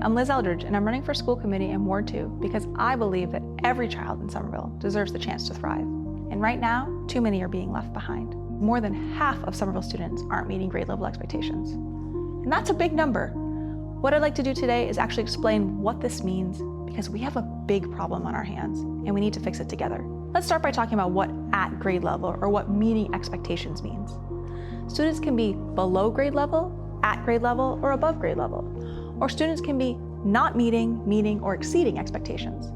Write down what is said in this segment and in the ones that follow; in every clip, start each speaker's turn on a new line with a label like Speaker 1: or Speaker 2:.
Speaker 1: I'm Liz Eldridge, and I'm running for school committee in Ward 2 because I believe that every child in Somerville deserves the chance to thrive. And right now, too many are being left behind. More than half of Somerville students aren't meeting grade level expectations. And that's a big number. What I'd like to do today is actually explain what this means, because we have a big problem on our hands and we need to fix it together. Let's start by talking about what at grade level or what meeting expectations means. Students can be below grade level, at grade level, or above grade level. Or students can be not meeting, meeting, or exceeding expectations.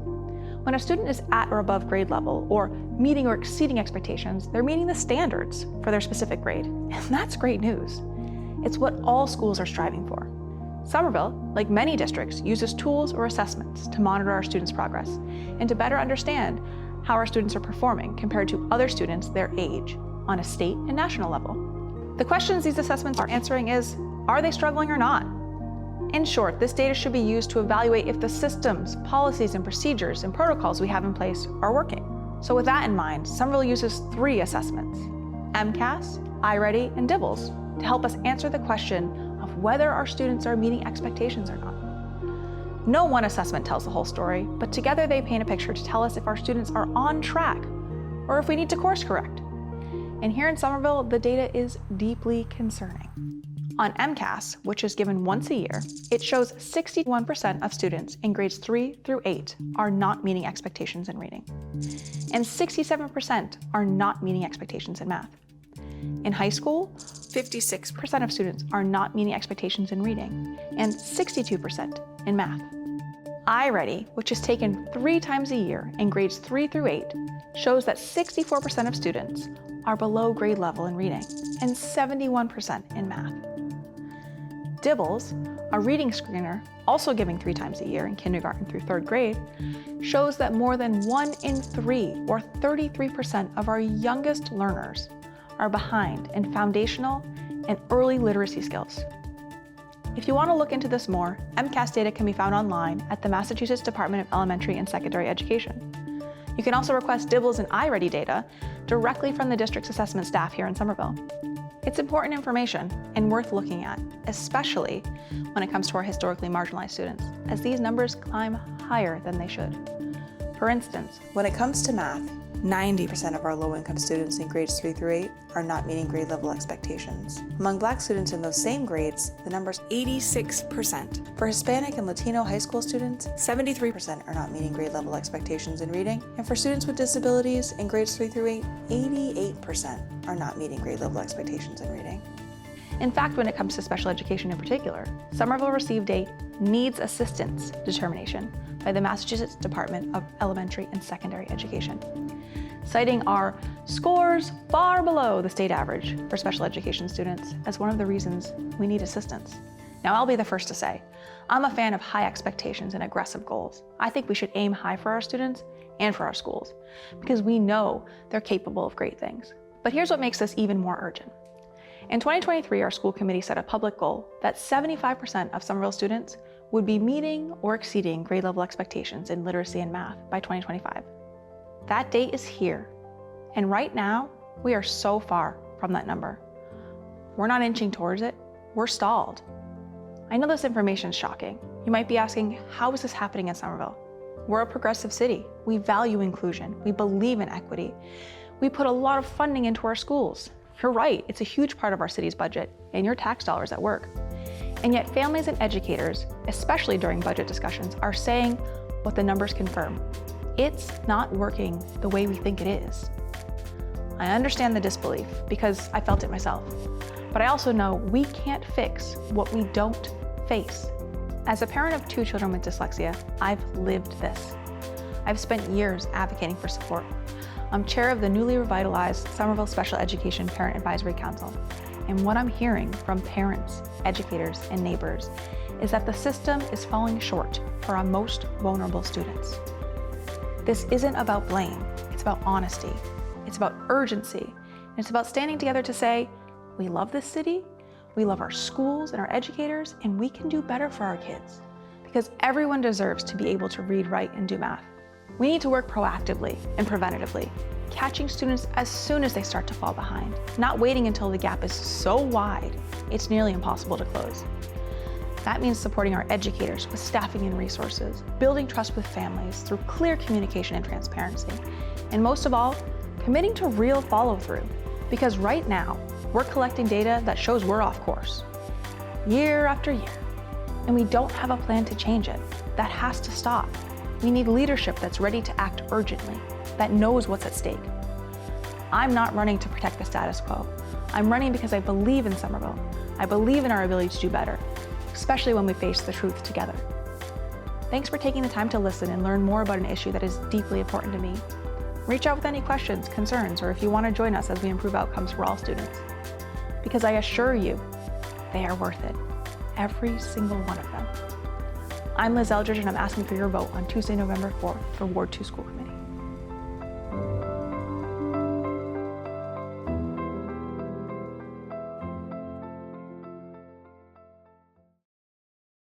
Speaker 1: When a student is at or above grade level, or meeting or exceeding expectations, they're meeting the standards for their specific grade. And that's great news. It's what all schools are striving for. Somerville, like many districts, uses tools or assessments to monitor our students' progress and to better understand how our students are performing compared to other students their age on a state and national level. The questions these assessments are answering is, are they struggling or not? In short, this data should be used to evaluate if the systems, policies, and procedures and protocols we have in place are working. So with that in mind, Somerville uses 3 assessments: MCAS, iReady, and DIBELS, to help us answer the question of whether our students are meeting expectations or not. No one assessment tells the whole story, but together they paint a picture to tell us if our students are on track or if we need to course correct. And here in Somerville, the data is deeply concerning. On MCAS, which is given once a year, it shows 61% of students in grades 3 through 8 are not meeting expectations in reading, and 67% are not meeting expectations in math. In high school, 56% of students are not meeting expectations in reading, and 62% in math. iReady, which is taken 3 times a year in grades 3 through 8, shows that 64% of students are below grade level in reading, and 71% in math. DIBELS, a reading screener also given 3 times a year in kindergarten through 3rd grade, shows that more than 1 in 3, or 33% of our youngest learners, are behind in foundational and early literacy skills. If you want to look into this more, MCAS data can be found online at the Massachusetts Department of Elementary and Secondary Education. You can also request DIBELS and iReady data directly from the district's assessment staff here in Somerville. It's important information and worth looking at, especially when it comes to our historically marginalized students, as these numbers climb higher than they should. For instance, when it comes to math, 90% of our low-income students in grades 3 through 8 are not meeting grade level expectations. Among Black students in those same grades, the number's 86%. For Hispanic and Latino high school students, 73% are not meeting grade level expectations in reading. And for students with disabilities in grades 3 through 8, 88% are not meeting grade level expectations in reading. In fact, when it comes to special education in particular, Somerville received a needs assistance determination by the Massachusetts Department of Elementary and Secondary Education, citing our scores far below the state average for special education students as one of the reasons we need assistance. Now, I'll be the first to say, I'm a fan of high expectations and aggressive goals. I think we should aim high for our students and for our schools, because we know they're capable of great things. But here's what makes this even more urgent. In 2023, our school committee set a public goal that 75% of Somerville students would be meeting or exceeding grade level expectations in literacy and math by 2025. That date is here, and right now, we are so far from that number. We're not inching towards it, we're stalled. I know this information is shocking. You might be asking, how is this happening in Somerville? We're a progressive city. We value inclusion. We believe in equity. We put a lot of funding into our schools. You're right, it's a huge part of our city's budget and your tax dollars at work. And yet families and educators, especially during budget discussions, are saying what the numbers confirm. It's not working the way we think it is. I understand the disbelief because I felt it myself, but I also know we can't fix what we don't face. As a parent of 2 children with dyslexia, I've lived this. I've spent years advocating for support. I'm chair of the newly revitalized Somerville Special Education Parent Advisory Council, and what I'm hearing from parents, educators, and neighbors is that the system is falling short for our most vulnerable students. This isn't about blame, it's about honesty, it's about urgency, and it's about standing together to say, we love this city, we love our schools and our educators, and we can do better for our kids, because everyone deserves to be able to read, write, and do math. We need to work proactively and preventatively, catching students as soon as they start to fall behind, not waiting until the gap is so wide it's nearly impossible to close. That means supporting our educators with staffing and resources, building trust with families through clear communication and transparency, and most of all, committing to real follow-through. Because right now, we're collecting data that shows we're off course, year after year, and we don't have a plan to change it. That has to stop. We need leadership that's ready to act urgently, that knows what's at stake. I'm not running to protect the status quo. I'm running because I believe in Somerville. I believe in our ability to do better, especially when we face the truth together. Thanks for taking the time to listen and learn more about an issue that is deeply important to me. Reach out with any questions, concerns, or if you want to join us as we improve outcomes for all students. Because I assure you, they are worth it. Every single one of them. I'm Liz Eldridge, and I'm asking for your vote on Tuesday, November 4th for Ward 2 School Committee.